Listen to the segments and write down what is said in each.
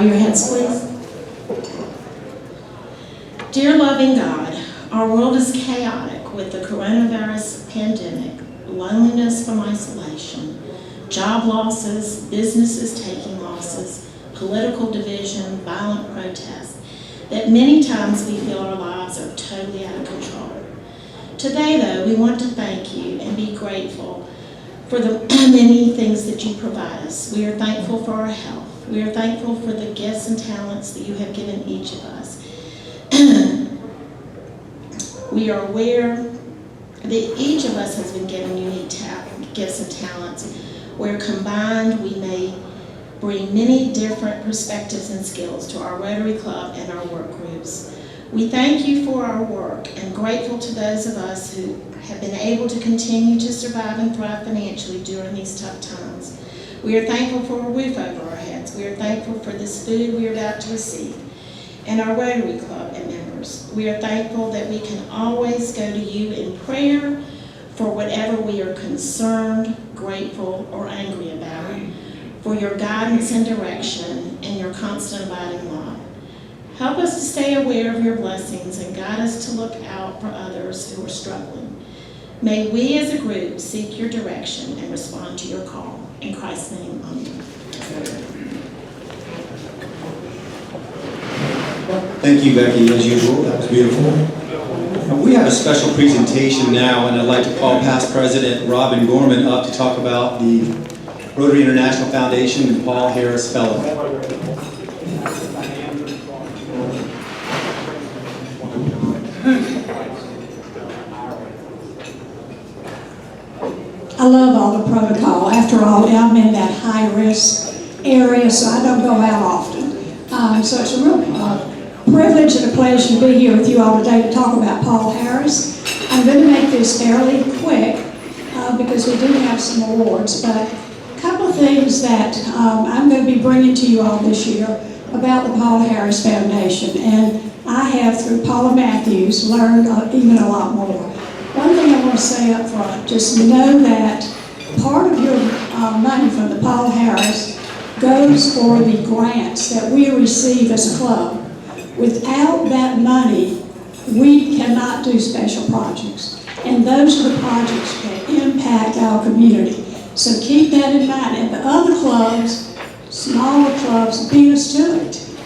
your heads, please. Dear loving God, our world is chaotic with the coronavirus pandemic, loneliness from isolation, job losses, businesses taking losses, political division, violent protests, that many times we feel our lives are totally out of control. Today, though, we want to thank you and be grateful for the many things that you provide us. We are thankful for our health. We are thankful for the gifts and talents that you have given each of us. We are aware that each of us has been given unique gifts and talents, where combined we may bring many different perspectives and skills to our Rotary Club and our work groups. We thank you for our work and grateful to those of us who have been able to continue to survive and thrive financially during these tough times. We are thankful for a roof over our heads. We are thankful for this food we are about to receive and our Rotary Club and members. We are thankful that we can always go to you in prayer for whatever we are concerned, grateful, or angry about, for your guidance and direction and your constant abiding love. Help us to stay aware of your blessings and guide us to look out for others who are struggling. May we as a group seek your direction and respond to your call. In Christ's name, amen. Thank you, Becky, as usual. That was beautiful. We have a special presentation now, and I'd like to call past President Robin Gorman up to talk about the Rotary International Foundation and Paul Harris Fellow. I love all the protocol. After all, I'm in that high-risk area, so I don't go out often. So it's a real privilege and a pleasure to be here with you all today to talk about Paul Harris. I'm going to make this fairly quick because we do have some awards, but a couple of things that I'm going to be bringing to you all this year about the Paul Harris Foundation. And I have, through Paula Matthews, learned even a lot more. One thing I want to say up front, just know that part of your money from the Paul Harris goes for the grants that we receive as a club. Without that money, we cannot do special projects. And those are the projects that impact our community. So keep that in mind. And the other clubs, smaller clubs, beat us to it.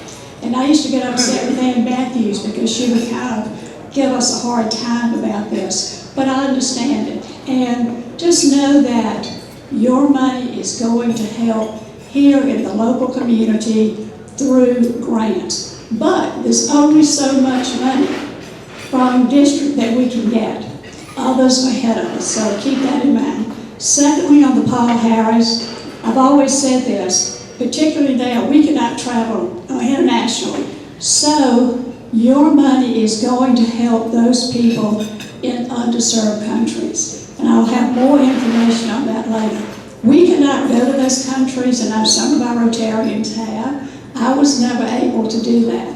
And I used to get upset with Ann Matthews because she would kind of give us a hard time about this. But I understand it. And just know that your money is going to help here in the local community through grants. But there's only so much money from district that we can get. Others are ahead of us, so keep that in mind. Secondly, on the Paul Harris, I've always said this, particularly now, we cannot travel internationally. So your money is going to help those people in underserved countries. And I'll have more information on that later. We cannot go to those countries, and I know some of our Rotarians have. I was never able to do that.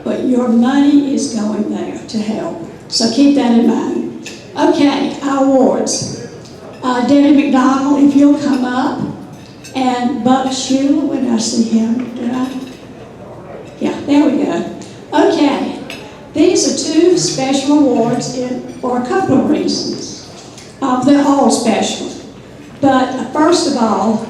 But your money is going there to help. So keep that in mind. Okay, our awards. Debbie McDonald, if you'll come up. And Buck Schuler, when did I see him? Did I? Yeah, there we go. Okay, these are two special awards for a couple of reasons. They're all special. But first of all,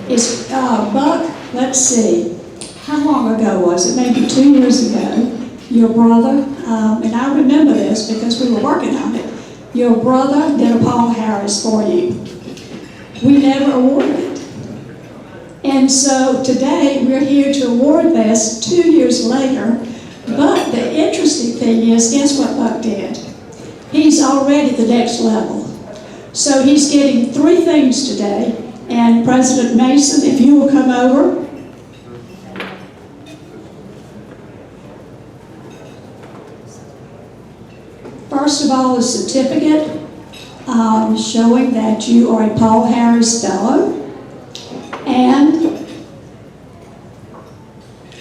is Buck, let's see, how long ago was it? Maybe 2 years ago, your brother, and I remember this because we were working on it, your brother did a Paul Harris for you. We never awarded it. And so today we're here to award this 2 years later, but the interesting thing is, guess what Buck did? He's already at the next level. So he's getting 3 things today, and President Mason, if you will come over. First of all, a certificate showing that you are a Paul Harris Fellow. And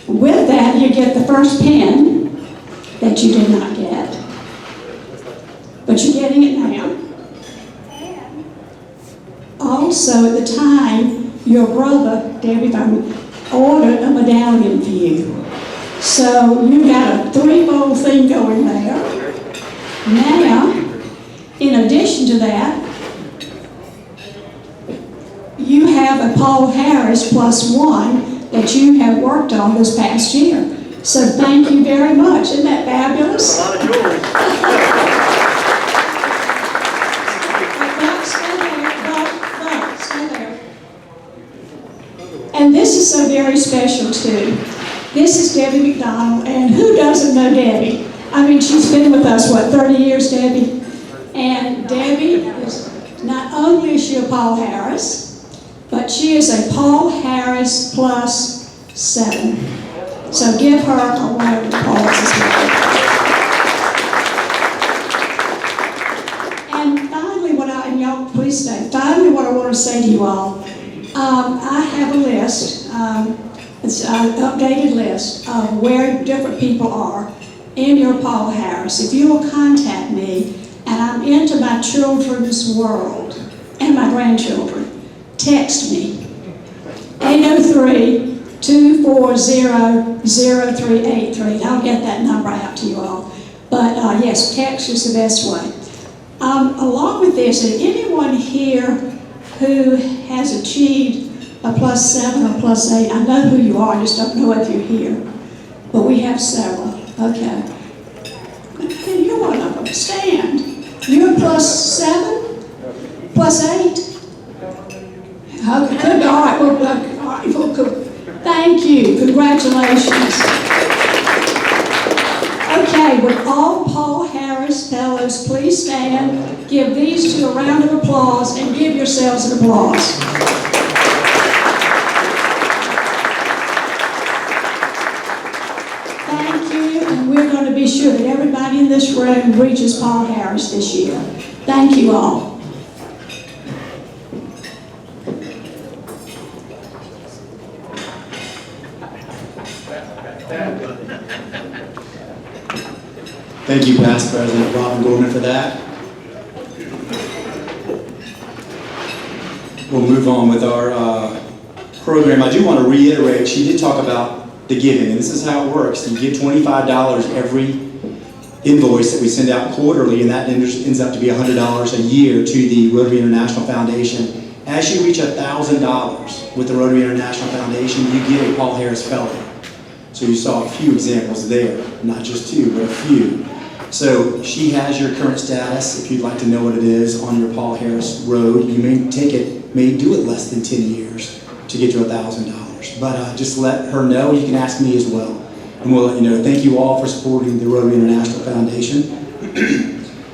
with that, you get the first pen that you did not get. But you're getting it now. And also, at the time, your brother, Debbie, ordered a medallion for you. So you've got a threefold thing going there. Now, in addition to that, you have a Paul Harris +1 that you have worked on this past year. So thank you very much. Isn't that fabulous? A lot of jewelry. Stay there. And this is so very special too. This is Debbie McDonald, and who doesn't know Debbie? I mean, she's been with us, what, 30 years, Debbie? And Debbie is, not only is she a Paul Harris, but she is a Paul Harris +7. So give her a round of applause as well. And finally, and y'all please stay, finally what I want to say to you all, I have a list, it's an updated list of where different people are in your Paul Harris. If you will contact me, and I'm into my children's world and my grandchildren, text me, 803-240-0383. I'll get that number out to you all. But yes, text is the best way. Along with this, is anyone here who has achieved a +7 or +8? I know who you are, I just don't know if you're here. But we have several. Okay. And you're one of them. Stand. You're +7? +8? Okay, good. All right. Well, thank you. Congratulations. Okay, would all Paul Harris fellows please stand, give these two a round of applause, and give yourselves an applause. Thank you, and we're going to be sure that everybody in this room reaches Paul Harris this year. Thank you all. Thank you, Past President Robin Gorman, for that. We'll move on with our program. I do want to reiterate, she did talk about the giving, and this is how it works. You give $25 every invoice that we send out quarterly, and that ends up to be $100 a year to the Rotary International Foundation. As you reach $1,000 with the Rotary International Foundation, you get a Paul Harris Fellow. So you saw a few examples there, not just two, but a few. So she has your current status. If you'd like to know what it is on your Paul Harris road, you may do it less than 10 years to get to $1,000. But just let her know. You can ask me as well, and we'll let you know. Thank you all for supporting the Rotary International Foundation.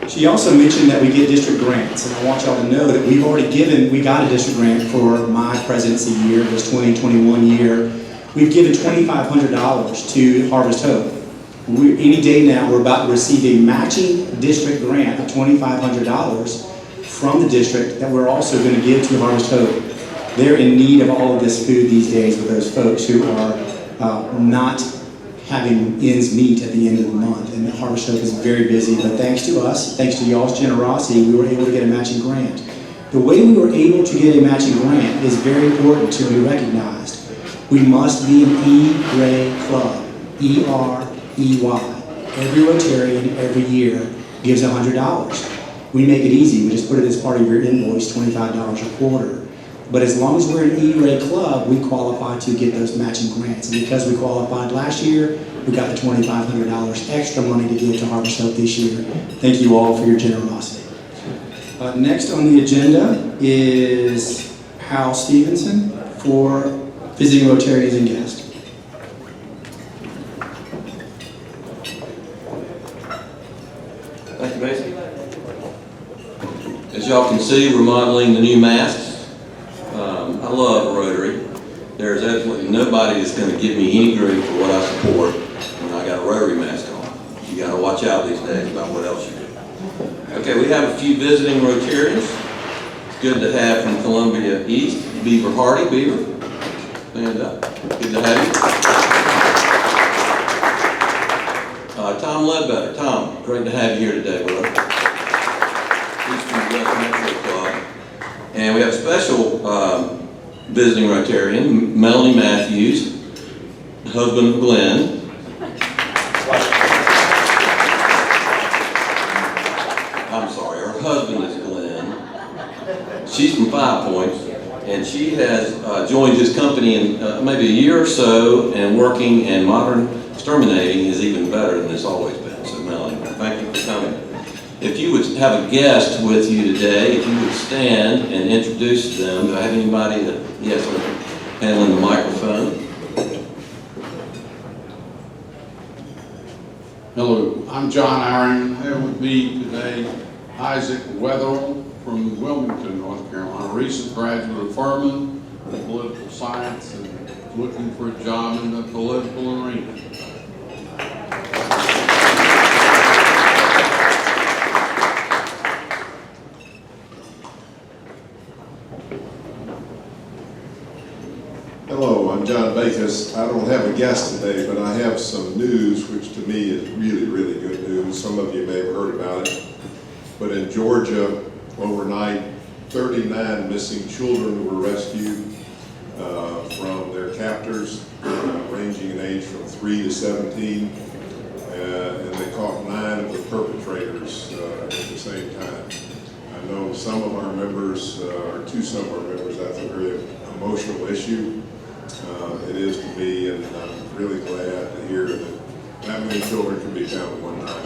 She also mentioned that we get district grants, and I want y'all to know that we got a district grant for my presidency year, this 2021 year. We've given $2,500 to Harvest Hope. Any day now, we're about to receive a matching district grant of $2,500 from the district that we're also going to give to Harvest Hope. They're in need of all of this food these days with those folks who are not having ends meet at the end of the month. And Harvest Hope is very busy, but thanks to us, thanks to y'all's generosity, we were able to get a matching grant. The way we were able to get a matching grant is very important to be recognized. We must be an E-Ray club, E-R-E-Y. Every Rotarian every year gives $100. We make it easy. We just put it as part of your invoice, $25 a quarter. But as long as we're an E-Ray club, we qualify to get those matching grants. And because we qualified last year, we got the $2,500 extra money to give to Harvest Hope this year. Thank you all for your generosity. Next on the agenda is Hal Stevenson for visiting Rotarians and guests. Thank you, Mason. As y'all can see, we're modeling the new masks. I love Rotary. There's absolutely nobody that's going to give me any grief for what I support when I got a Rotary mask on. You got to watch out these days about what else you do. Okay, we have a few visiting Rotarians. It's good to have from Columbia East, Beaver Hardy. Beaver, stand up. Good to have you. Tom Ledbetter. Tom, great to have you here today, brother. He's from the West Metro Club. And we have a special visiting Rotarian, Melanie Matthews. husband of Glenn. I'm sorry, her husband is Glenn. She's from 5 Points, and she has joined his company in maybe a year or so, and working in modern exterminating is even better than it's always been. So Melanie, thank you for coming. If you would have a guest with you today, if you would stand and introduce them. Do I have anybody that, yes, handling the microphone? Hello, I'm John Aaron. Here with me today, Isaac Wetherell from Wilmington, North Carolina, recent graduate of Furman in political science and looking for a job in the political arena. Hello, I'm John Bacus. I don't have a guest today, but I have some news which to me is really, really good news. Some of you may have heard about it. But in Georgia, overnight, 39 missing children were rescued from their captors, ranging in age from 3 to 17. And they caught 9 of the perpetrators at the same time. I know some of our members, or some of our members, that's a very emotional issue. It is to me, and I'm really glad to hear that many children can be found at one time.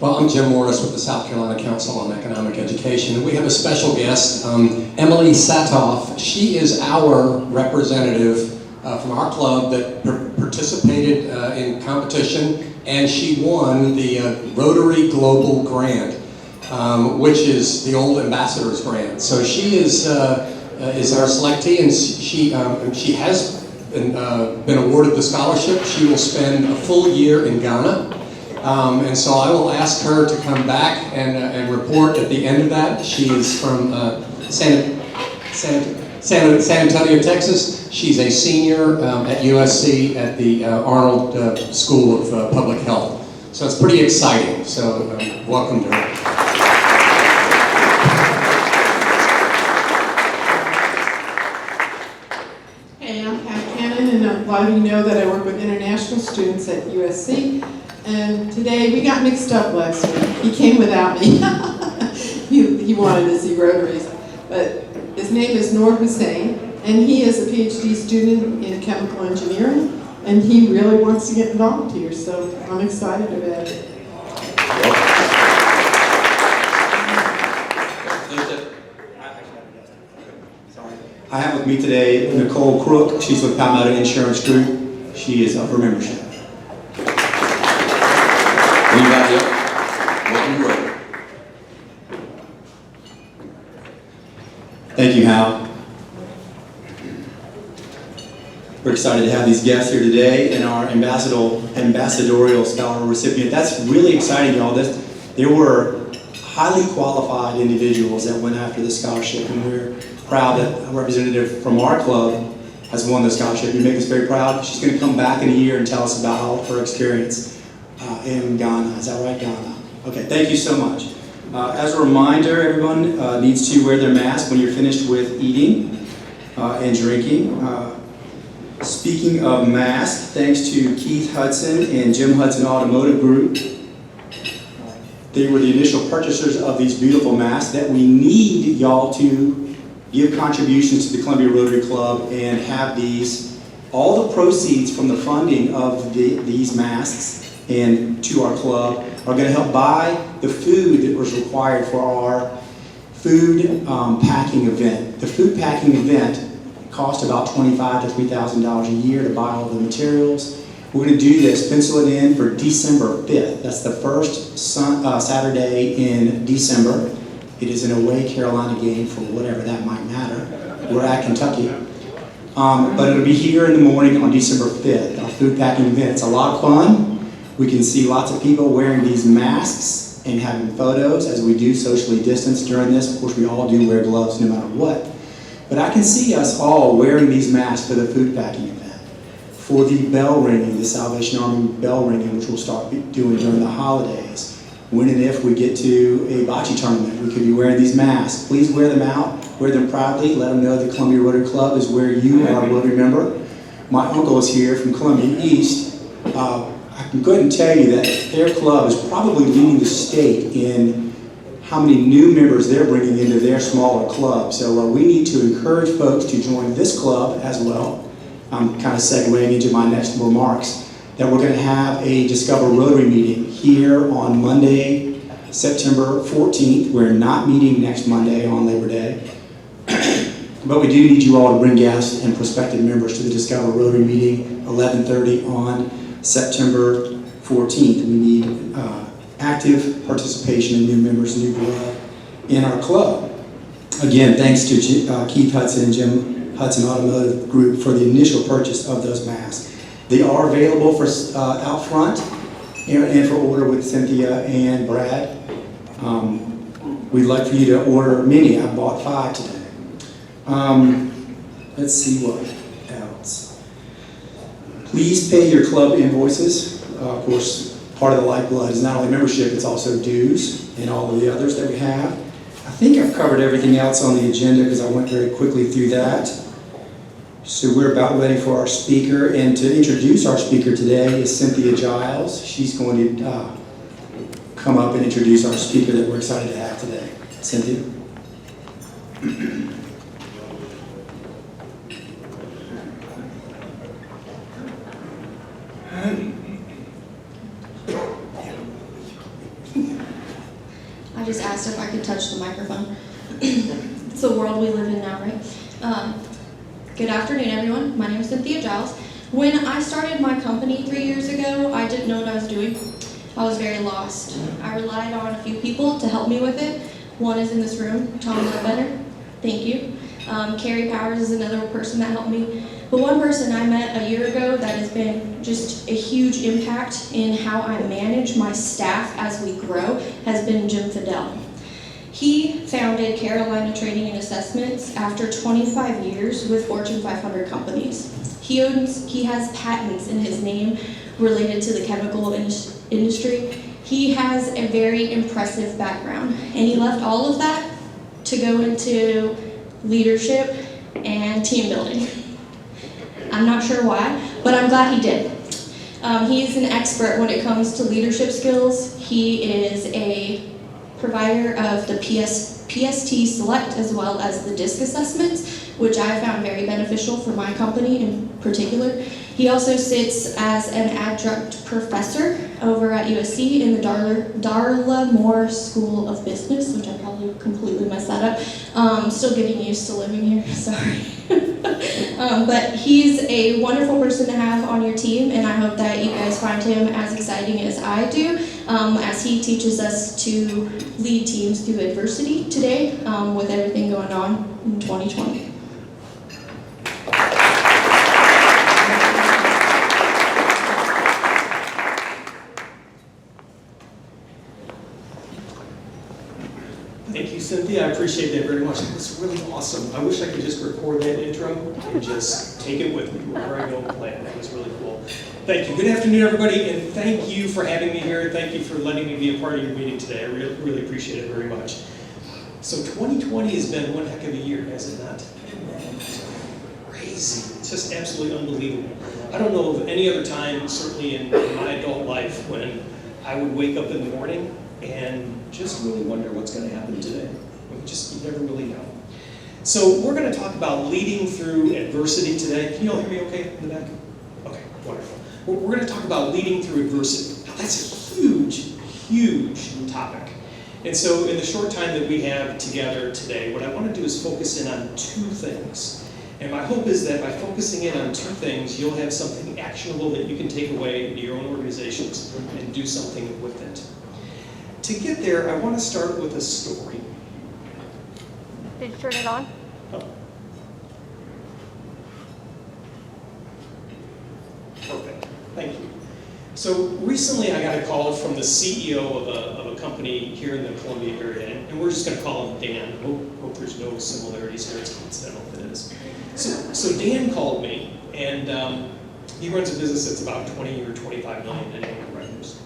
Well, I'm Jim Morris with the South Carolina Council on Economic Education, and we have a special guest, Emily Satoff. She is our representative from our club that participated in competition, and she won the Rotary Global Grant, which is the old ambassador's grant. So she is our selectee, and she has been awarded the scholarship. She will spend a full year in Ghana. And so I will ask her to come back and report at the end of that. She is from San Antonio, Texas. She's a senior at USC at the Arnold School of Public Health. So it's pretty exciting. So welcome to her. Hey, I'm Pat Cannon, and a lot of you know that I work with international students at USC. And today, we got mixed up last week. He came without me. he wanted to see Rotaries. But his name is Noor Hussain, and he is a PhD student in chemical engineering, and he really wants to get involved here, so I'm excited about it. I have with me today Nicole Crook. She's with Palmetto Insurance Group. She is up for membership. Anybody else? Welcome to Rotary. Thank you, Hal. We're excited to have these guests here today and our ambassadorial scholar recipient. That's really exciting, y'all. There were highly qualified individuals that went after the scholarship, and we're proud that a representative from our club has won the scholarship. You make us very proud. She's going to come back in a year and tell us about all of her experience in Ghana. Is that right, Ghana? Okay, thank you so much. As a reminder, everyone needs to wear their mask when you're finished with eating and drinking. Speaking of masks, thanks to Keith Hudson and Jim Hudson Automotive Group, they were the initial purchasers of these beautiful masks that we need y'all to give contributions to the Columbia Rotary Club and have these, all the proceeds from the funding of these masks and to our club are going to help buy the food that was required for our food packing event. The food packing event cost about $25,000 to $3,000 a year to buy all the materials. We're going to do this, pencil it in for December 5th. That's the first Saturday in December. It is an away Carolina game for whatever that might matter. We're at Kentucky. But it'll be here in the morning on December 5th, our food packing event. It's a lot of fun. We can see lots of people wearing these masks and having photos as we do socially distanced during this. Of course, we all do wear gloves no matter what. But I can see us all wearing these masks for the food packing event, for the bell ringing, the Salvation Army bell ringing, which we'll start doing during the holidays, when and if we get to a bocce tournament, we could be wearing these masks. Please wear them out, wear them proudly, let them know the Columbia Rotary Club is where you are a Rotary member. My uncle is here from Columbia East. I can go ahead and tell you that their club is probably leading the state in how many new members they're bringing into their smaller club. So we need to encourage folks to join this club as well. I'm kind of segueing into my next remarks, that we're going to have a Discover Rotary meeting here on Monday, September 14th. We're not meeting next Monday on Labor Day. But we do need you all to bring guests and prospective members to the Discover Rotary meeting, 11:30 on September 14th. We need active participation in new members, new blood in our club. Again, thanks to Keith Hudson and Jim Hudson Automotive Group for the initial purchase of those masks. They are available for out front and for order with Cynthia and Brad. We'd like for you to order many. I bought 5 today. Let's see what else. Please pay your club invoices. Of course, part of the lifeblood is not only membership, it's also dues and all of the others that we have. I think I've covered everything else on the agenda because I went very quickly through that. So we're about ready for our speaker, and to introduce our speaker today is Cynthia Giles. She's going to come up and introduce our speaker that we're excited to have today. Cynthia. I just asked if I could touch the microphone. It's the world we live in now, right? Good afternoon, everyone. My name is Cynthia Giles. When I started my company 3 years ago, I didn't know what I was doing. I was very lost. I relied on a few people to help me with it. One is in this room, Tom Ledbetter. Thank you. Carrie Powers is another person that helped me. But one person I met a year ago that has been just a huge impact in how I manage my staff as we grow has been Jim Fadell. He founded Carolina Training and Assessments after 25 years with Fortune 500 companies. He has patents in his name related to the chemical industry. He has a very impressive background, and he left all of that to go into leadership and team building. I'm not sure why, but I'm glad he did. He is an expert when it comes to leadership skills. He is a provider of the PST Select as well as the DISC assessments, which I found very beneficial for my company in particular. He also sits as an adjunct professor over at USC in the Darla Moore School of Business, which I probably completely messed that up. Still getting used to living here, sorry. But he's a wonderful person to have on your team, and I hope that you guys find him as exciting as I do, as he teaches us to lead teams through adversity today with everything going on in 2020. Thank you, Cynthia. I appreciate that very much. It was really awesome. I wish I could just record that intro and just take it with me wherever I go and play it. That was really cool. Thank you. Good afternoon, everybody, and thank you for having me here. Thank you for letting me be a part of your meeting today. I really appreciate it very much. So 2020 has been one heck of a year, has it not? It's crazy. It's just absolutely unbelievable. I don't know of any other time, certainly in my adult life, when I would wake up in the morning and just really wonder what's going to happen today. You never really know. So we're going to talk about leading through adversity today. Can you all hear me okay in the back? Okay, wonderful. We're going to talk about leading through adversity. Now, that's a huge, huge topic. And so in the short time that we have together today, what I want to do is focus in on 2 things. And my hope is that by focusing in on 2 things, you'll have something actionable that you can take away into your own organizations and do something with it. To get there, I want to start with a story. Did you turn it on? Oh. Perfect. Thank you. So recently I got a call from the CEO of a company here in the Columbia area, and we're just going to call him Dan. Hope there's no similarities here. It's coincidental if it is. So Dan called me, and he runs a business that's about 20 or 25 million in annual revenues.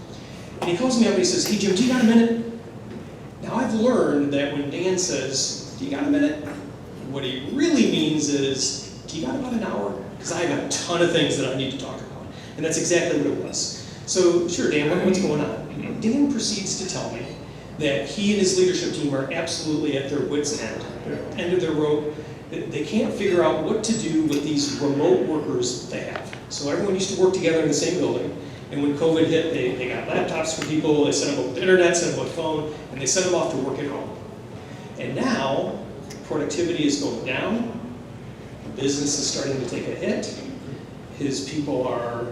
And he calls me up and he says, hey Jim, do you got a minute? Now I've learned that when Dan says, do you got a minute? What he really means is, do you got about an hour? Because I have a ton of things that I need to talk about. And that's exactly what it was. So, sure, Dan, what's going on? Dan proceeds to tell me that he and his leadership team are absolutely at their wits' end. They're at the end of their rope. They can't figure out what to do with these remote workers they have. So everyone used to work together in the same building. And when COVID hit, they got laptops for people, they set them up with internet, set them up with phone, and they sent them off to work at home. And now, productivity is going down. Business is starting to take a hit. His people are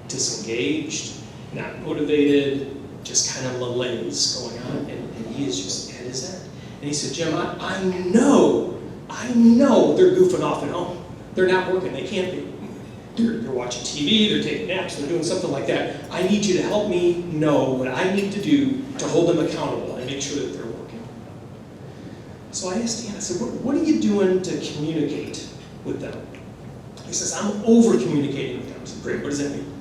disengaged, not motivated, just kind of malaise going on, and he is just at his end. And he said, Jim, I know they're goofing off at home. They're not working, they can't be. They're watching TV, they're taking naps, they're doing something like that. I need you to help me know what I need to do to hold them accountable and make sure that they're working. So I asked Dan, I said, what are you doing to communicate with them? He says, I'm over-communicating with them. I said, great, what does that mean?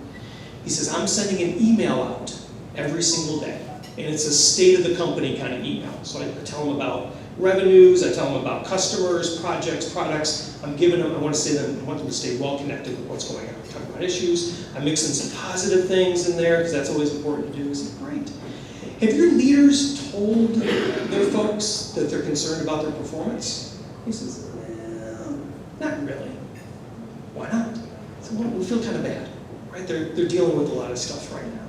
He says, I'm sending an email out every single day. And it's a state of the company kind of email. So I tell them about revenues, I tell them about customers, projects, products. I'm giving them, I want them to stay well connected with what's going on. I'm talking about issues. I'm mixing some positive things in there because that's always important to do. I said, great. Have your leaders told their folks that they're concerned about their performance? He says, well, not really. Why not? I said, well, we feel kind of bad. Right? They're dealing with a lot of stuff right now.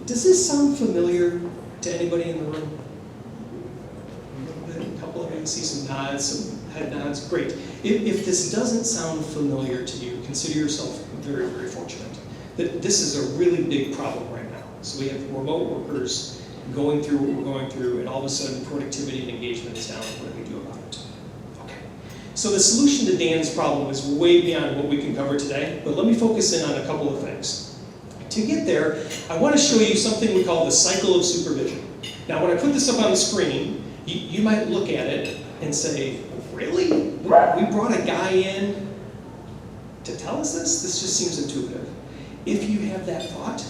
Does this sound familiar to anybody in the room? A couple of you, I see some nods, some head nods. Great. If this doesn't sound familiar to you, consider yourself very, very fortunate. That this is a really big problem right now. So we have remote workers going through what we're going through, and all of a sudden productivity and engagement is down. What do we do about it? Okay. So the solution to Dan's problem is way beyond what we can cover today, but let me focus in on a couple of things. To get there, I want to show you something we call the cycle of supervision. Now, when I put this up on the screen, you might look at it and say, really? We brought a guy in to tell us this? This just seems intuitive. If you have that thought,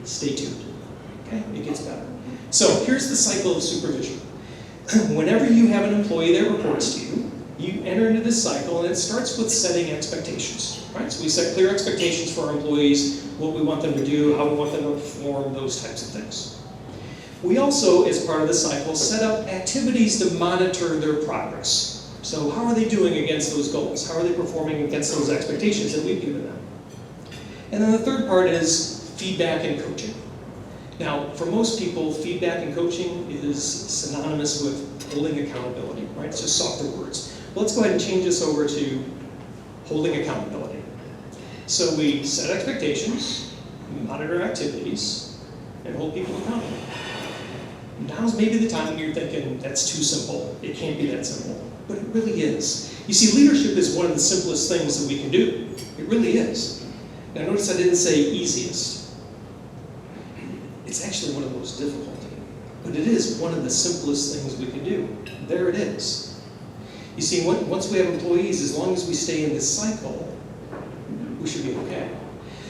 stay tuned. Okay? It gets better. So here's the cycle of supervision. Whenever you have an employee that reports to you, you enter into this cycle, and it starts with setting expectations. Right? So we set clear expectations for our employees, what we want them to do, how we want them to perform, those types of things. We also, as part of the cycle, set up activities to monitor their progress. So how are they doing against those goals? How are they performing against those expectations that we've given them? And then the third part is feedback and coaching. Now, for most people, feedback and coaching is synonymous with holding accountability, right? It's just softer words. Well, let's go ahead and change this over to holding accountability. So we set expectations, monitor activities, and hold people accountable. Now's maybe the time when you're thinking, that's too simple. It can't be that simple. But it really is. You see, leadership is one of the simplest things that we can do. It really is. Now notice I didn't say easiest. It's actually one of the most difficult. But it is one of the simplest things we can do. There it is. You see, once we have employees, as long as we stay in this cycle, we should be okay.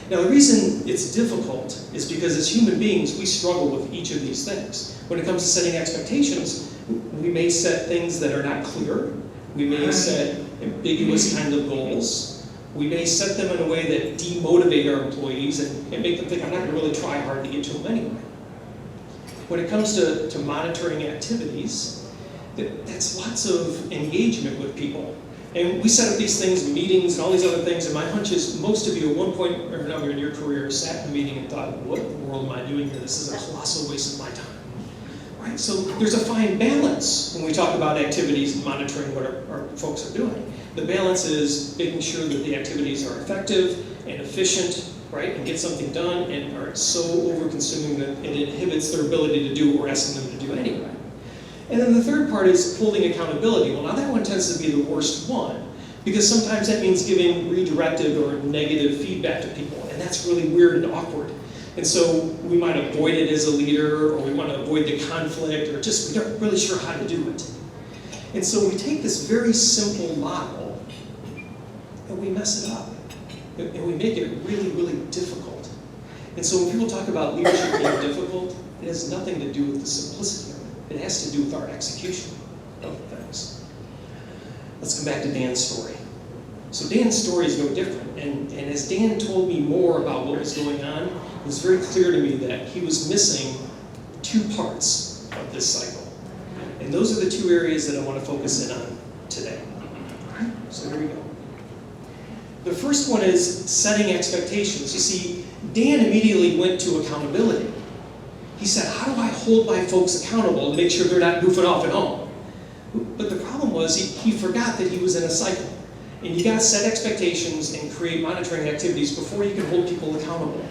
Now the reason it's difficult is because as human beings, we struggle with each of these things. When it comes to setting expectations, we may set things that are not clear. We may set ambiguous kind of goals. We may set them in a way that demotivate our employees and make them think, I'm not going to really try hard to get to them anyway. When it comes to monitoring activities, that's lots of engagement with people. And we set up these things, meetings, and all these other things, and my hunch is most of you at one point or another in your career sat in a meeting and thought, what in the world am I doing here? This is a colossal waste of my time. Right? So there's a fine balance when we talk about activities and monitoring what our folks are doing. The balance is making sure that the activities are effective and efficient, right, and get something done, and aren't so over-consuming that it inhibits their ability to do what we're asking them to do anyway. And then the third part is holding accountability. Well, now that one tends to be the worst one, because sometimes that means giving redirective or negative feedback to people, and that's really weird and awkward. And so we might avoid it as a leader, or we want to avoid the conflict, or just we aren't really sure how to do it. And so we take this very simple model, and we mess it up. And we make it really, really difficult. And so when people talk about leadership being difficult, it has nothing to do with the simplicity of it. It has to do with our execution of things. Let's come back to Dan's story. So Dan's story is no different. And as Dan told me more about what was going on, it was very clear to me that he was missing 2 parts of this cycle. And those are the 2 areas that I want to focus in on today. So here we go. The first one is setting expectations. You see, Dan immediately went to accountability. He said, how do I hold my folks accountable to make sure they're not goofing off at home? But the problem was he forgot that he was in a cycle. And you got to set expectations and create monitoring activities before you can hold people accountable.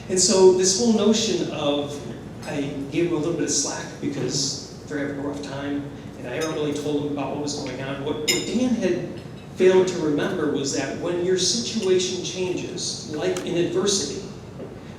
And so this whole notion of, I gave him a little bit of slack because they're having a rough time, and I really told him about what was going on. What Dan had failed to remember was that when your situation changes, like in adversity,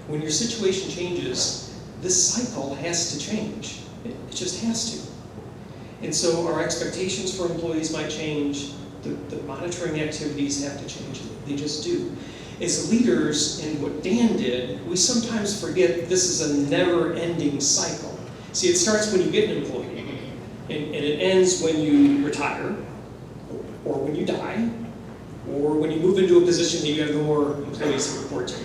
when your situation changes, this cycle has to change. It just has to. And so our expectations for employees might change. The monitoring activities have to change. They just do. As leaders, in what Dan did, we sometimes forget this is a never-ending cycle. See, it starts when you get an employee, and it ends when you retire, or when you die, or when you move into a position that you have no more employees to report to.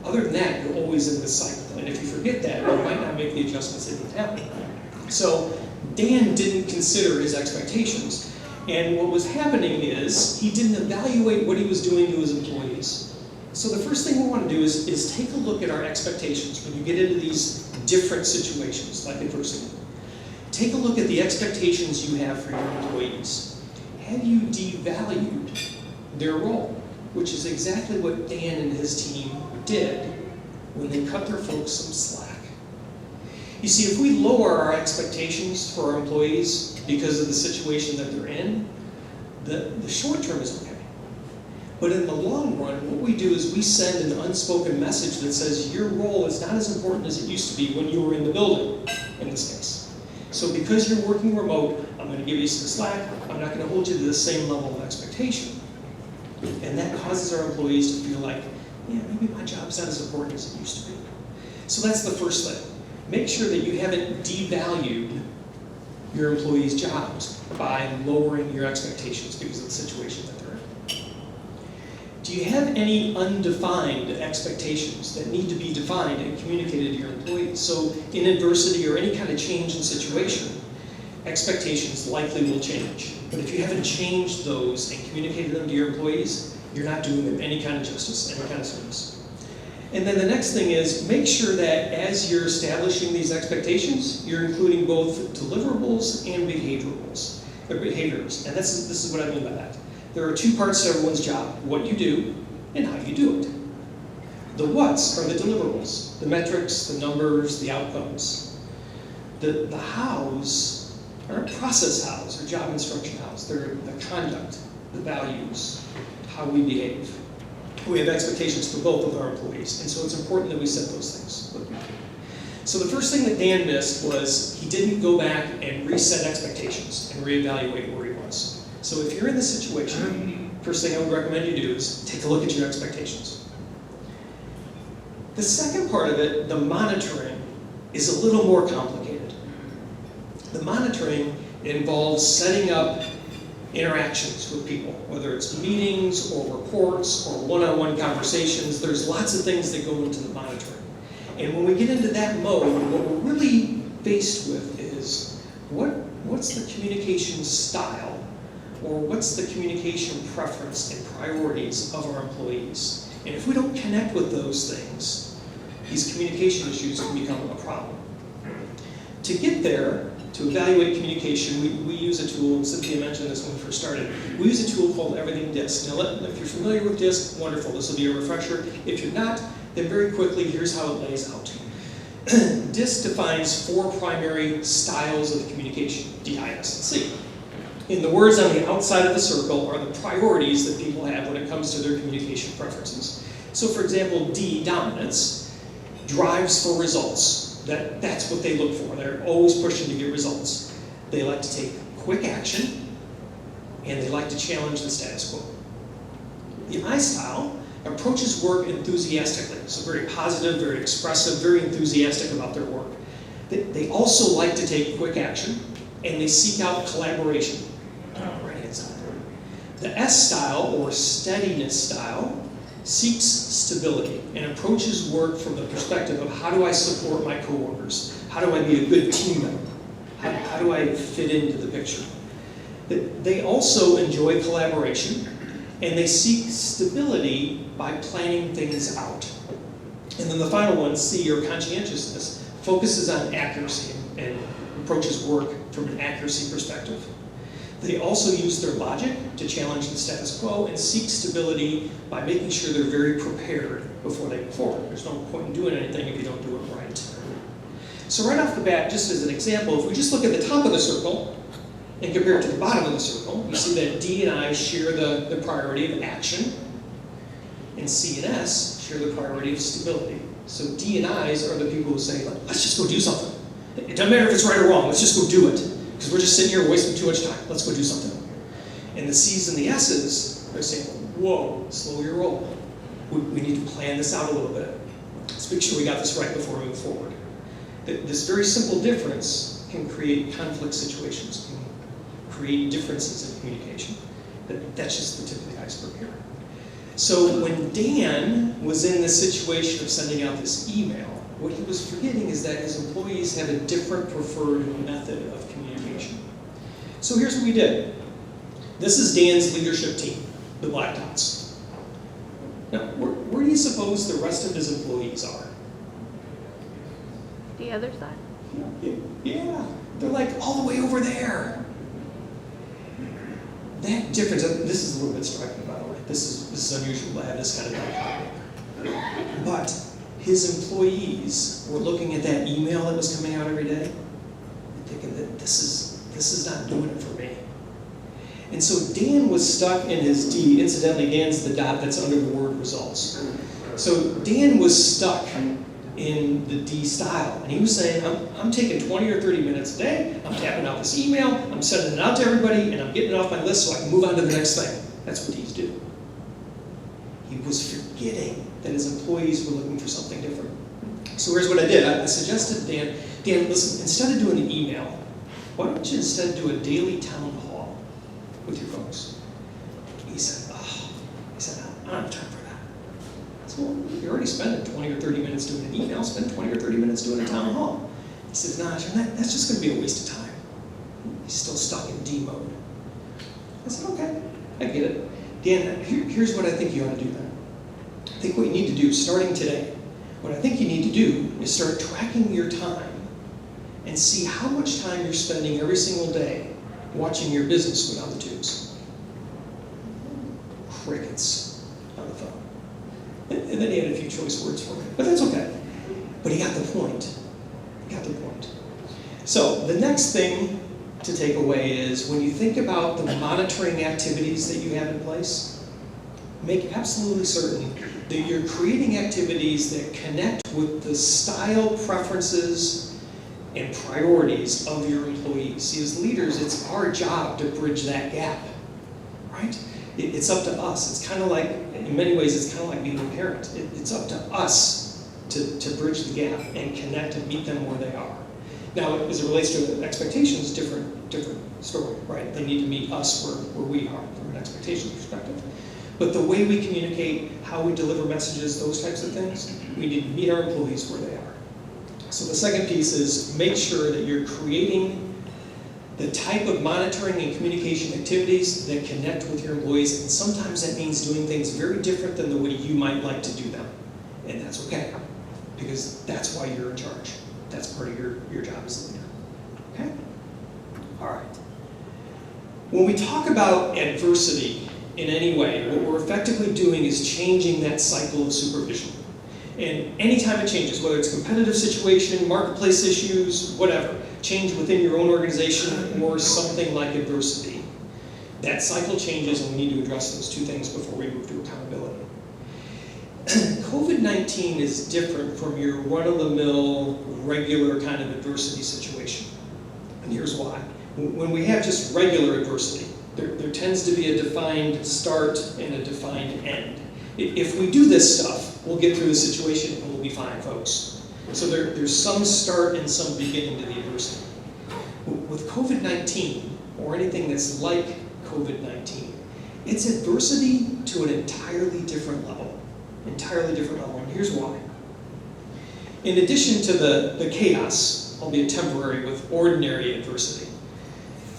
Other than that, you're always in this cycle. And if you forget that, you might not make the adjustments that need to happen. So Dan didn't consider his expectations. And what was happening is he didn't evaluate what he was doing to his employees. So the first thing we want to do is take a look at our expectations when you get into these different situations, like adversity. Take a look at the expectations you have for your employees. Have you devalued their role? Which is exactly what Dan and his team did when they cut their folks some slack. You see, if we lower our expectations for our employees because of the situation that they're in, the short term is okay. But in the long run, what we do is we send an unspoken message that says your role is not as important as it used to be when you were in the building, in this case. So because you're working remote, I'm going to give you some slack. I'm not going to hold you to the same level of expectation. And that causes our employees to feel like, yeah, maybe my job's not as important as it used to be. So that's the first thing. Make sure that you haven't devalued your employees' jobs by lowering your expectations because of the situation that they're in. Do you have any undefined expectations that need to be defined and communicated to your employees? So in adversity or any kind of change in situation, expectations likely will change. But if you haven't changed those and communicated them to your employees, you're not doing them any kind of justice, any kind of service. And then the next thing is make sure that as you're establishing these expectations, you're including both deliverables and behaviors. And this is what I mean by that. There are 2 parts to everyone's job: what you do and how you do it. The what's are the deliverables, the metrics, the numbers, the outcomes. The hows are process hows or job instruction hows. They're the conduct, the values, how we behave. We have expectations for both of our employees, and so it's important that we set those things. So the first thing that Dan missed was he didn't go back and reset expectations and reevaluate where he was. So if you're in this situation, first thing I would recommend you do is take a look at your expectations. The second part of it, the monitoring, is a little more complicated. The monitoring involves setting up interactions with people, whether it's meetings or reports or one-on-one conversations. There's lots of things that go into the monitoring. And when we get into that mode, what we're really faced with is what's the communication style, or what's the communication preference and priorities of our employees? And if we don't connect with those things, these communication issues can become a problem. To get there, to evaluate communication, we use a tool, and Cynthia mentioned this when we first started. We use a tool called Everything DISC. Now, if you're familiar with DISC, wonderful, this will be a refresher. If you're not, then very quickly, here's how it lays out. DISC defines 4 primary styles of communication, D-I-S-C. In the words on the outside of the circle are the priorities that people have when it comes to their communication preferences. So for example, D, dominance, drives for results. That's what they look for. They're always pushing to get results. They like to take quick action, and they like to challenge the status quo. The I style approaches work enthusiastically, so very positive, very expressive, very enthusiastic about their work. They also like to take quick action, and they seek out collaboration. Right-hand side. The S style, or steadiness style, seeks stability and approaches work from the perspective of how do I support my coworkers? How do I be a good team member? How do I fit into the picture? They also enjoy collaboration, and they seek stability by planning things out. And then the final one, C, or conscientiousness, focuses on accuracy and approaches work from an accuracy perspective. They also use their logic to challenge the status quo and seek stability by making sure they're very prepared before they move forward. There's no point in doing anything if you don't do it right. So right off the bat, just as an example, if we just look at the top of the circle and compare it to the bottom of the circle, you see that D and I share the priority of action, and C and S share the priority of stability. So D and I's are the people who say, let's just go do something. It doesn't matter if it's right or wrong, let's just go do it. Because we're just sitting here wasting too much time. Let's go do something. And the C's and the S's are saying, whoa, slow your roll. We need to plan this out a little bit. Let's make sure we got this right before we move forward. This very simple difference can create conflict situations, can create differences in communication. That's just the tip of the iceberg here. So when Dan was in the situation of sending out this email, what he was forgetting is that his employees have a different preferred method of communication. So here's what we did. This is Dan's leadership team, the black dots. Now, where do you suppose the rest of his employees are? The other side? Yeah, they're like all the way over there. That difference, this is a little bit striking, by the way. This is unusual to have this kind of dichotomy. But his employees were looking at that email that was coming out every day and thinking that this is not doing it for me. And so Dan was stuck in his D. Incidentally, Dan's the dot that's under the word results. So Dan was stuck in the D style. And he was saying, I'm taking 20 or 30 minutes a day, I'm tapping out this email, I'm sending it out to everybody, and I'm getting it off my list so I can move on to the next thing. That's what D's do. He was forgetting that his employees were looking for something different. So here's what I did. I suggested to Dan, listen, instead of doing an email, why don't you instead do a daily town hall with your folks? He said, I don't have time for that. I said, well, you're already spending 20 or 30 minutes doing an email, spend 20 or 30 minutes doing a town hall. He says, nah, John, that's just going to be a waste of time. He's still stuck in D mode. I said, okay, I get it. Dan, here's what I think you ought to do then. I think what you need to do, starting today, what I think you need to do is start tracking your time and see how much time you're spending every single day watching your business go down the tubes. Crickets on the phone. And then he had a few choice words for me, but that's okay. But he got the point. He got the point. So the next thing to take away is when you think about the monitoring activities that you have in place, make absolutely certain that you're creating activities that connect with the style preferences and priorities of your employees. See, as leaders, it's our job to bridge that gap, right? It's up to us. It's kind of like, in many ways, it's kind of like being a parent. It's up to us to bridge the gap and connect and meet them where they are. Now, as it relates to expectations, different story, right? They need to meet us where we are from an expectations perspective. But the way we communicate, how we deliver messages, those types of things, we need to meet our employees where they are. So the second piece is make sure that you're creating the type of monitoring and communication activities that connect with your employees, and sometimes that means doing things very different than the way you might like to do them. And that's okay, because that's why you're in charge. That's part of your job as a leader. Okay? All right. When we talk about adversity in any way, what we're effectively doing is changing that cycle of supervision. And anytime it changes, whether it's a competitive situation, marketplace issues, whatever, change within your own organization or something like adversity, that cycle changes and we need to address those two things before we move to accountability. COVID-19 is different from your run-of-the-mill, regular kind of adversity situation. And here's why. When we have just regular adversity, there tends to be a defined start and a defined end. If we do this stuff, we'll get through the situation and we'll be fine, folks. So there's some start and some beginning to the adversity. With COVID-19, or anything that's like COVID-19, it's adversity to an entirely different level. Entirely different level, and here's why. In addition to the chaos, albeit temporary, with ordinary adversity,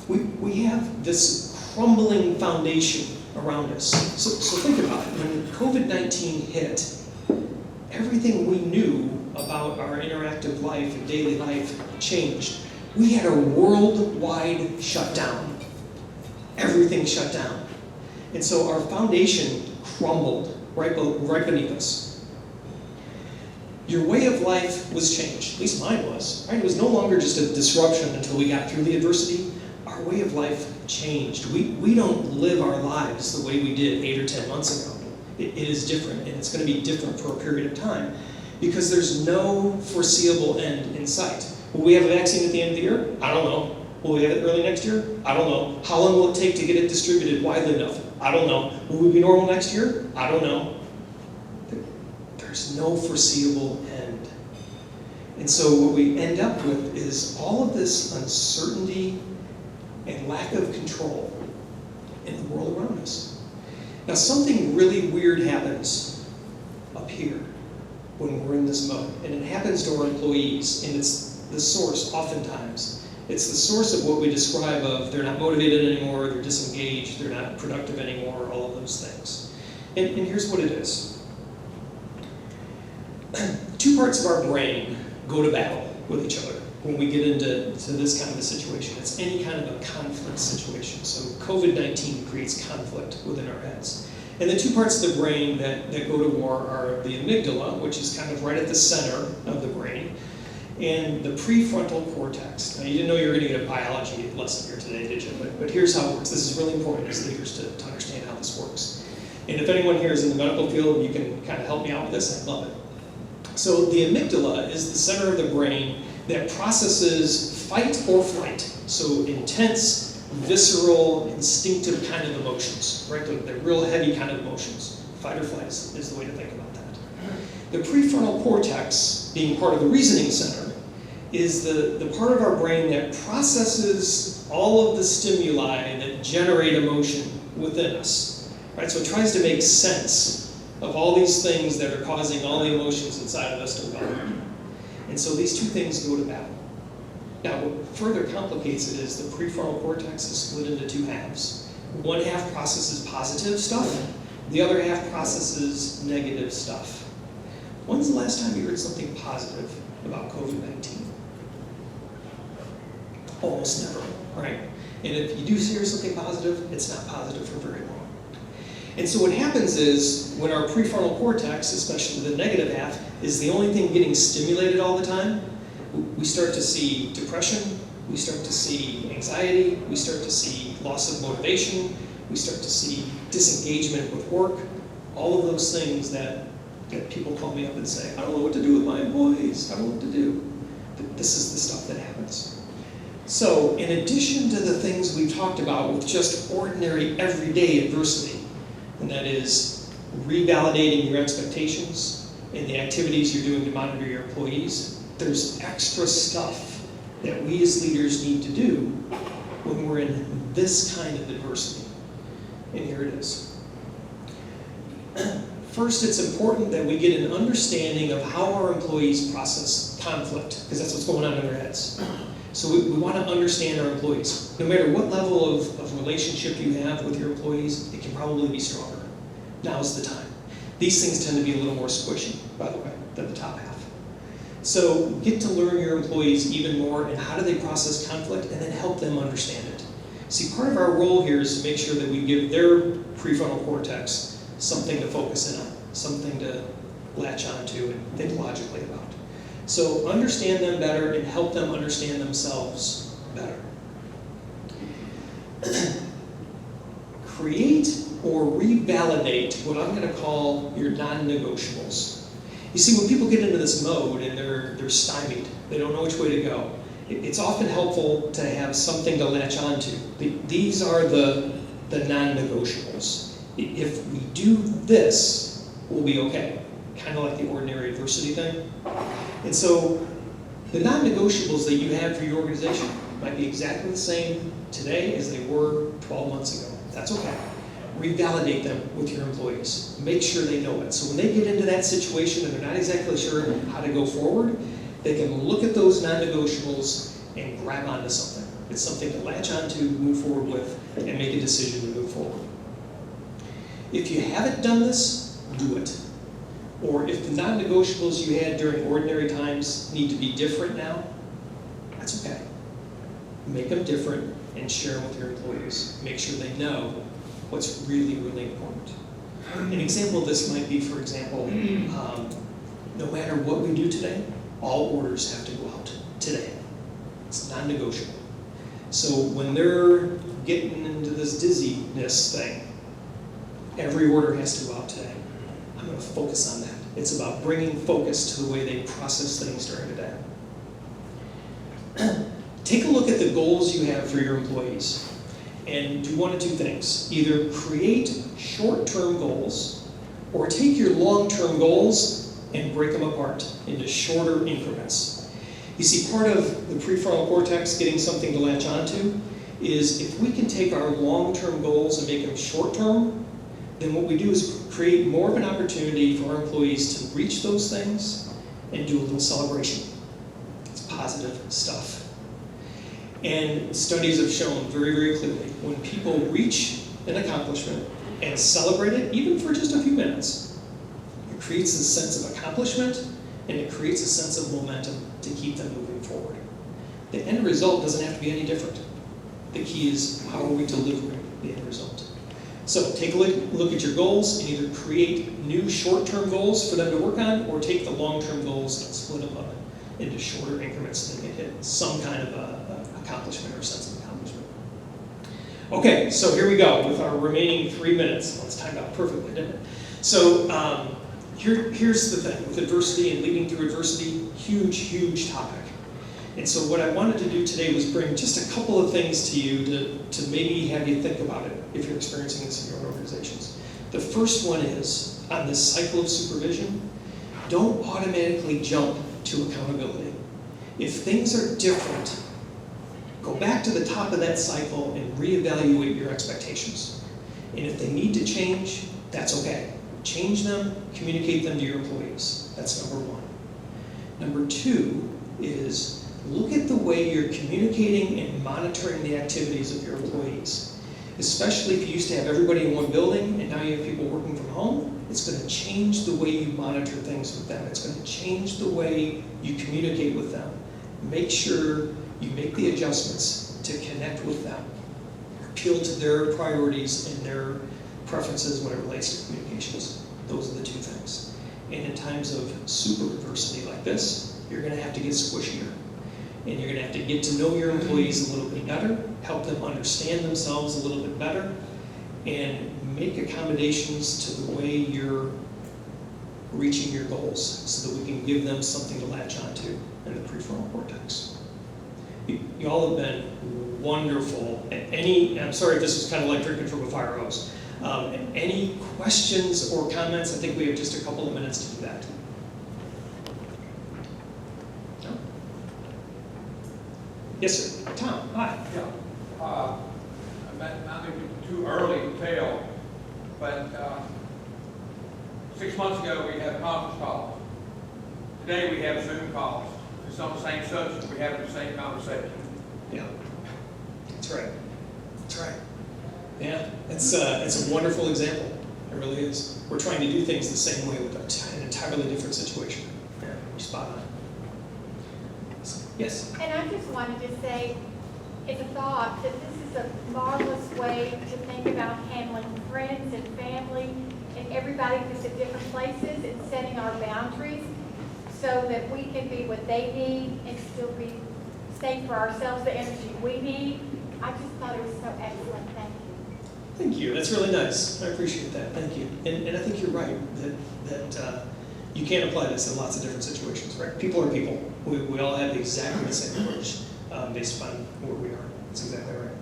we have this crumbling foundation around us. So think about it. When COVID-19 hit, everything we knew about our interactive life and daily life changed. We had a worldwide shutdown. Everything shut down. And so our foundation crumbled right beneath us. Your way of life was changed, at least mine was. Right? It was no longer just a disruption until we got through the adversity. Our way of life changed. We don't live our lives the way we did 8 or 10 months ago. It is different, and it's going to be different for a period of time because there's no foreseeable end in sight. Will we have a vaccine at the end of the year? I don't know. Will we have it early next year? I don't know. How long will it take to get it distributed widely enough? I don't know. Will we be normal next year? I don't know. There's no foreseeable end. And so what we end up with is all of this uncertainty and lack of control in the world around us. Now something really weird happens up here when we're in this mode, and it happens to our employees, and it's the source oftentimes. It's the source of what we describe of they're not motivated anymore, they're disengaged, they're not productive anymore, all of those things. And here's what it is. Two parts of our brain go to battle with each other when we get into this kind of a situation. It's any kind of a conflict situation. So COVID-19 creates conflict within our heads. And the two parts of the brain that go to war are the amygdala, which is kind of right at the center of the brain, and the prefrontal cortex. Now, you didn't know you were going to get a biology lesson here today, did you? But here's how it works. This is really important as leaders to understand how this works. And if anyone here is in the medical field, you can kind of help me out with this, I'd love it. So the amygdala is the center of the brain that processes fight or flight. So intense, visceral, instinctive kind of emotions, right? The real heavy kind of emotions. Fight or flight is the way to think about that. The prefrontal cortex, being part of the reasoning center, is the part of our brain that processes all of the stimuli that generate emotion within us. Right? So it tries to make sense of all these things that are causing all the emotions inside of us to develop. And so these two things go to battle. Now, what further complicates it is the prefrontal cortex is split into two halves. One half processes positive stuff, the other half processes negative stuff. When's the last time you heard something positive about COVID-19? Almost never, right? And if you do hear something positive, it's not positive for very long. And so what happens is, when our prefrontal cortex, especially the negative half, is the only thing getting stimulated all the time, we start to see depression, we start to see anxiety, we start to see loss of motivation, we start to see disengagement with work, all of those things that people call me up and say, I don't know what to do with my employees, I don't know what to do. This is the stuff that happens. So, in addition to the things we've talked about with just ordinary, everyday adversity, and that is revalidating your expectations and the activities you're doing to monitor your employees, there's extra stuff that we as leaders need to do when we're in this kind of adversity. And here it is. First, it's important that we get an understanding of how our employees process conflict, because that's what's going on in their heads. So we want to understand our employees. No matter what level of relationship you have with your employees, it can probably be stronger. Now's the time. These things tend to be a little more squishy, by the way, than the top half. So get to learn your employees even more and how do they process conflict, and then help them understand it. See, part of our role here is to make sure that we give their prefrontal cortex something to focus in on, something to latch onto and think logically about. So understand them better and help them understand themselves better. Create or revalidate what I'm going to call your non-negotiables. You see, when people get into this mode and they're stymied, they don't know which way to go, it's often helpful to have something to latch onto. These are the non-negotiables. If we do this, will be okay. Kind of like the ordinary adversity thing. And so the non-negotiables that you have for your organization might be exactly the same today as they were 12 months ago. That's okay. Revalidate them with your employees. Make sure they know it. So when they get into that situation and they're not exactly sure how to go forward, they can look at those non-negotiables and grab onto something. It's something to latch onto, move forward with, and make a decision to move forward. If you haven't done this, do it. Or if the non-negotiables you had during ordinary times need to be different now, that's okay. Make them different and share them with your employees. Make sure they know what's really, really important. An example of this might be, for example, no matter what we do today, all orders have to go out today. It's non-negotiable. So when they're getting into this dizziness thing, every order has to go out today. I'm going to focus on that. It's about bringing focus to the way they process things during the day. Take a look at the goals you have for your employees and do one of two things. Either create short-term goals or take your long-term goals and break them apart into shorter increments. You see, part of the prefrontal cortex getting something to latch onto is if we can take our long-term goals and make them short-term, then what we do is create more of an opportunity for our employees to reach those things and do a little celebration. It's positive stuff. And studies have shown very, very clearly, when people reach an accomplishment and celebrate it, even for just a few minutes, it creates a sense of accomplishment and it creates a sense of momentum to keep them moving forward. The end result doesn't have to be any different. The key is how are we delivering the end result. So take a look at your goals and either create new short-term goals for them to work on or take the long-term goals and split them up into shorter increments so they can hit some kind of accomplishment or sense of accomplishment. Okay, so here we go with our remaining 3 minutes. Well, it's timed out perfectly, didn't it? So here's the thing. With adversity and leading through adversity, huge, huge topic. And so what I wanted to do today was bring just a couple of things to you to maybe have you think about it if you're experiencing this in your organizations. The first one is, on this cycle of supervision, don't automatically jump to accountability. If things are different, go back to the top of that cycle and reevaluate your expectations. And if they need to change, that's okay. Change them, communicate them to your employees. That's number one. Number two is look at the way you're communicating and monitoring the activities of your employees. Especially if you used to have everybody in one building and now you have people working from home, it's going to change the way you monitor things with them. It's going to change the way you communicate with them. Make sure you make the adjustments to connect with them. Appeal to their priorities and their preferences when it relates to communications. Those are the two things. And in times of super adversity like this, you're going to have to get squishier. And you're going to have to get to know your employees a little bit better, help them understand themselves a little bit better, and make accommodations to the way you're reaching your goals so that we can give them something to latch onto in the prefrontal cortex. You all have been wonderful. I'm sorry if this was kind of like drinking from a fire hose. Any questions or comments? I think we have just a couple of minutes to do that. No? Yes, sir. Tom, hi. Yeah. Not too early to tell, but 6 months ago we had a conference call. Today we have Zoom calls. It's on the same subject. We have the same conversation. Yeah, that's right. That's right. Yeah, it's a wonderful example. It really is. We're trying to do things the same way with an entirely different situation. Yeah, you're spot on. Yes? And I just wanted to say, it's a thought that this is a marvelous way to think about handling friends and family and everybody who's at different places and setting our boundaries so that we can be what they need and still be stay for ourselves the energy we need. I just thought it was so excellent. Thank you. Thank you. That's really nice. I appreciate that. Thank you. And I think you're right that you can't apply this in lots of different situations, right? People are people. We all have exactly the same approach based upon where we are. That's exactly right.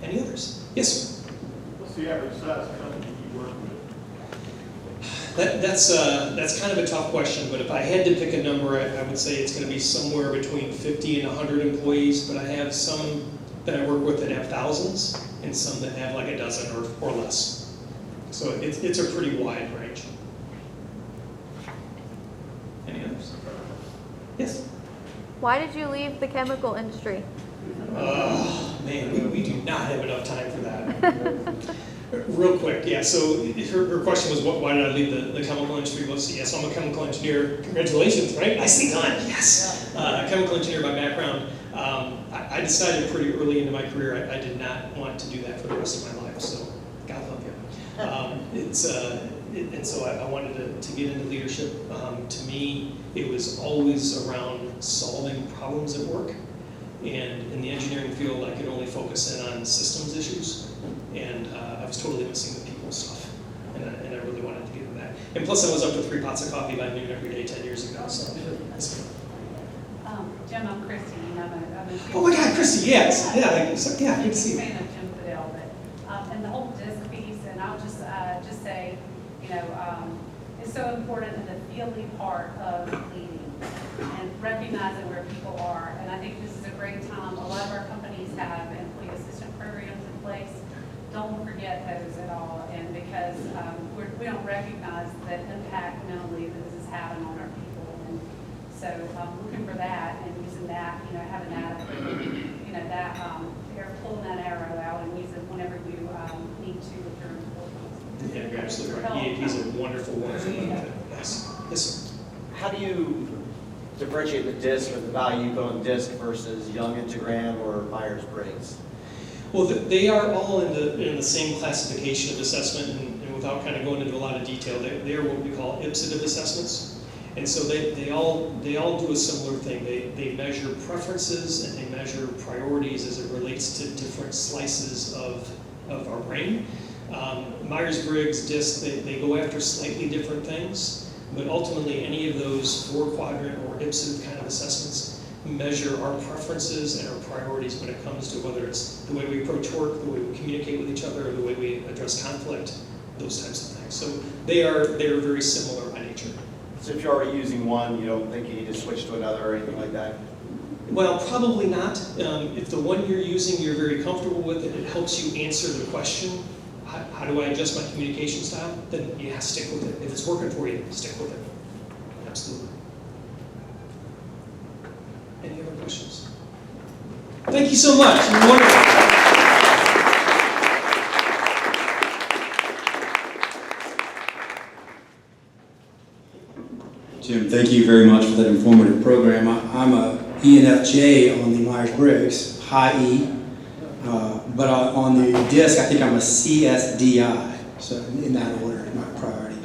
Any others? Yes, sir. What's the average size company you work with? That's kind of a tough question, but if I had to pick a number, I would say it's going to be somewhere between 50 and 100 employees, but I have some that I work with that have thousands, and some that have like a dozen or less. So it's a pretty wide range. Any others? Yes? Why did you leave the chemical industry? Oh, man, we do not have enough time for that. Real quick, yeah, so her question was, why did I leave the chemical industry? Well, yes, I'm a chemical engineer. Congratulations, right? Nicely done, yes. Chemical engineer by background. I decided pretty early into my career I did not want to do that for the rest of my life, so God love you. And so I wanted to get into leadership. To me, it was always around solving problems at work. And in the engineering field, I could only focus in on systems issues. And I was totally missing the people stuff. And I really wanted to get into that. And plus I was up to 3 pots of coffee by noon every day 10 years ago. So Jim, I'm Christy. I'm a oh my God, Christy, yes. Yeah, good to see you. I'm a fan of Jim Fadell, but and the whole disc piece, and I'll just say, it's so important in the feeling part of leading and recognizing where people are. And I think this is a great time. A lot of our companies have employee assistance programs in place. Don't forget those at all, and because we don't recognize the impact mentally that this is having on our people. And so looking for that and using that, having that, that pulling that arrow out and use it whenever you need to with your employees. Yeah, you're absolutely right. EAP is a wonderful, wonderful benefit. Yes. Yes, sir. How do you differentiate the DISC or the value you put on DISC versus Young Integram or Myers-Briggs? Well, they are all in the same classification of assessment, and without kind of going into a lot of detail, they are what we call ipsative assessments. And so they all do a similar thing. They measure preferences and they measure priorities as it relates to different slices of our brain. Myers-Briggs, DISC, they go after slightly different things, but ultimately any of those 4-quadrant or ipsative kind of assessments measure our preferences and our priorities when it comes to whether it's the way we approach work, the way we communicate with each other, or the way we address conflict, those types of things. So they are very similar by nature. So if you're already using one, you don't think you need to switch to another or anything like that? Well, probably not. If the one you're using you're very comfortable with and it helps you answer the question, how do I adjust my communication style, then yeah, stick with it. If it's working for you, stick with it. Absolutely. Any other questions? Thank you so much. You're wonderful. Jim, thank you very much for that informative program. I'm a ENFJ on the Myers-Briggs, high E, but on the DISC, I think I'm a CSDI, so in that order, my priority.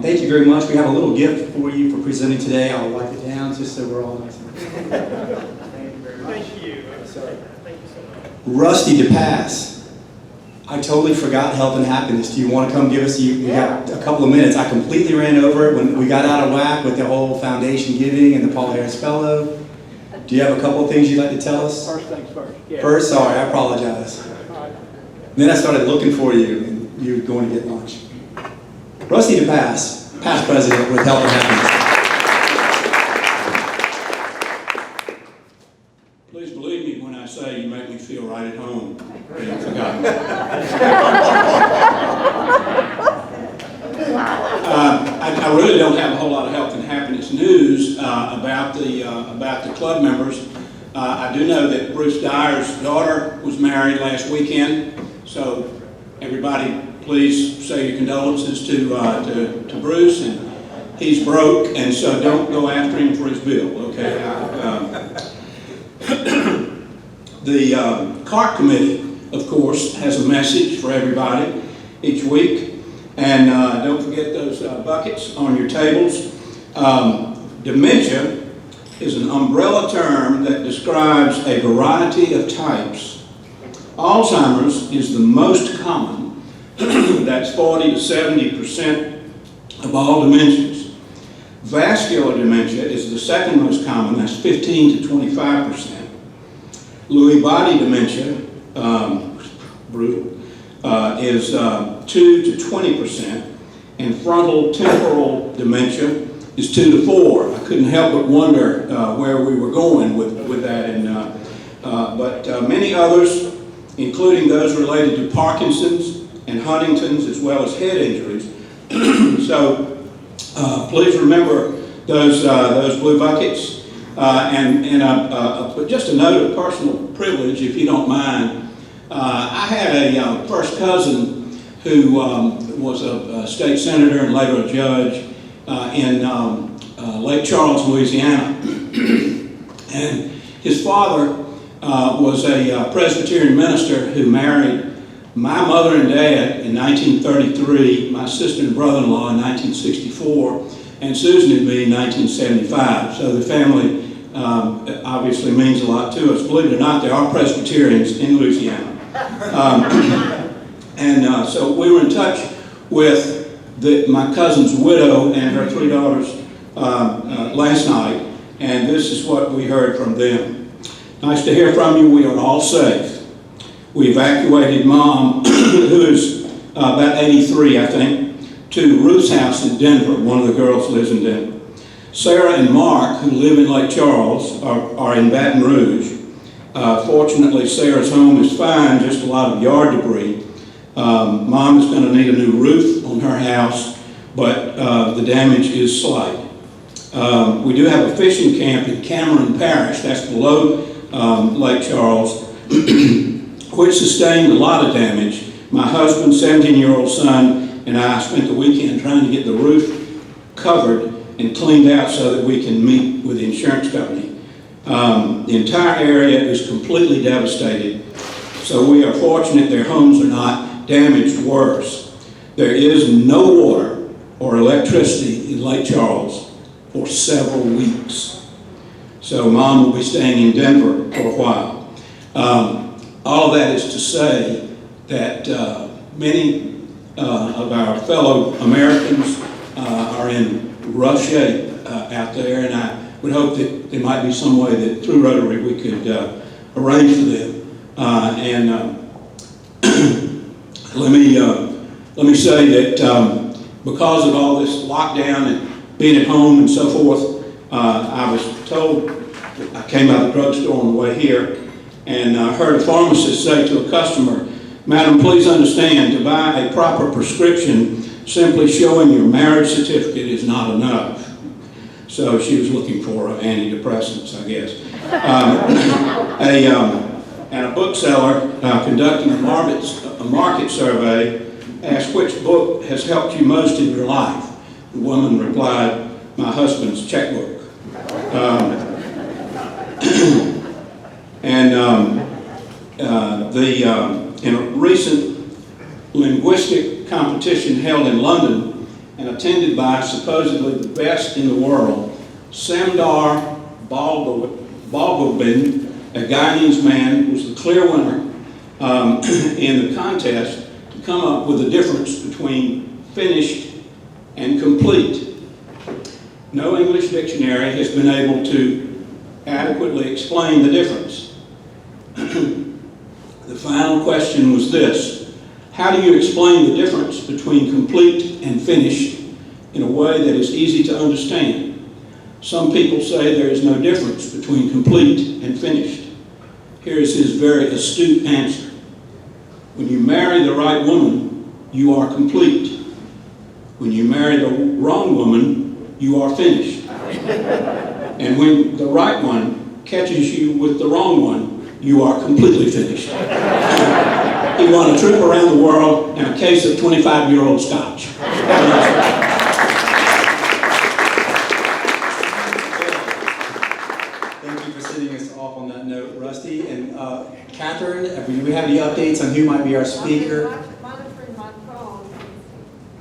Thank you very much. We have a little gift for you for presenting today. I'll wipe it down just so we're all nice. Thank you. Thank you so much. Rusty DePass. I totally forgot health and happiness. Do you want to come give us, you got a couple of minutes. I completely ran over it when we got out of whack with the whole foundation giving and the Paul Harris Fellow. Do you have a couple of things you'd like to tell us? First things first. Yeah. First, sorry, I apologize. Then I started looking for you and you were going to get lunch. Rusty DePass, past president with Health and Happiness. Please believe me when I say you make me feel right at home. I haven't forgotten. I really don't have a whole lot of health and happiness news about the club members. I do know that Bruce Dyer's daughter was married last weekend, so everybody please say your condolences to Bruce, and he's broke, and so don't go after him for his bill, okay? The CART committee, of course, has a message for everybody each week, and don't forget those buckets on your tables. Dementia is an umbrella term that describes a variety of types. Alzheimer's is the most common, that's 40 to 70% of all dementias. Vascular dementia is the second most common, that's 15 to 25%. Lewy body dementia, brutal, is 2 to 20%, and frontal temporal dementia is 2 to 4. I couldn't help but wonder where we were going with that. But many others, including those related to Parkinson's and Huntington's, as well as head injuries. So please remember those blue buckets. And just a note of personal privilege, if you don't mind. I had a first cousin who was a state senator and later a judge in Lake Charles, Louisiana. And his father was a Presbyterian minister who married my mother and dad in 1933, my sister and brother-in-law in 1964, and Susan and me in 1975. So the family obviously means a lot to us. Believe it or not, there are Presbyterians in Louisiana. So we were in touch with my cousin's widow and her 3 daughters last night, and this is what we heard from them. Nice to hear from you. We are all safe. We evacuated Mom, who is about 83, I think, to Ruth's house in Denver. One of the girls lives in Denver. Sarah and Mark, who live in Lake Charles, are in Baton Rouge. Fortunately, Sarah's home is fine, just a lot of yard debris. Mom is going to need a new roof on her house, but the damage is slight. We do have a fishing camp in Cameron Parish, that's below Lake Charles, which sustained a lot of damage. My husband, 17-year-old son, and I spent the weekend trying to get the roof covered and cleaned out so that we can meet with the insurance company. The entire area is completely devastated, so we are fortunate their homes are not damaged worse. There is no water or electricity in Lake Charles for several weeks. So Mom will be staying in Denver for a while. All of that is to say that many of our fellow Americans are in rough shape out there, and I would hope that there might be some way that through Rotary we could arrange for them. Let me say that because of all this lockdown and being at home and so forth, I was told, I came out of the drugstore on the way here, and heard a pharmacist say to a customer, "Madam, please understand, to buy a proper prescription, simply showing your marriage certificate is not enough." So she was looking for antidepressants, I guess. And a bookseller conducting a market survey asked, "Which book has helped you most in your life?" The woman replied, "My husband's checkbook." In a recent linguistic competition held in London and attended by supposedly the best in the world, Samdar Balgobin, a Guyanese man, was the clear winner in the contest to come up with the difference between finished and complete. No English dictionary has been able to adequately explain the difference. The final question was this: how do you explain the difference between complete and finished in a way that is easy to understand? Some people say there is no difference between complete and finished. Here is his very astute answer. When you marry the right woman, you are complete. When you marry the wrong woman, you are finished. And when the right one catches you with the wrong one, you are completely finished. He won a trip around the world and a case of 25-year-old scotch. Thank you for sending us off on that note, Rusty. And Catherine, do we have any updates on who might be our speaker? I've been monitoring my phone.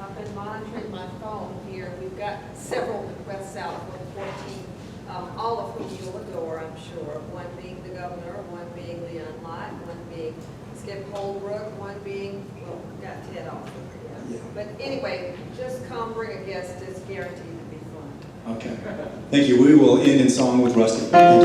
I've been monitoring my phone here. We've got several requests out for the 14th, all of whom you'll adore, I'm sure. One being the governor, one being Leon Light, one being Skip Holbrook, one being, well, we've got Ted also. Yeah. But anyway, just come bring a guest. It's guaranteed to be fun. Okay. Thank you. We will end in song with Rusty.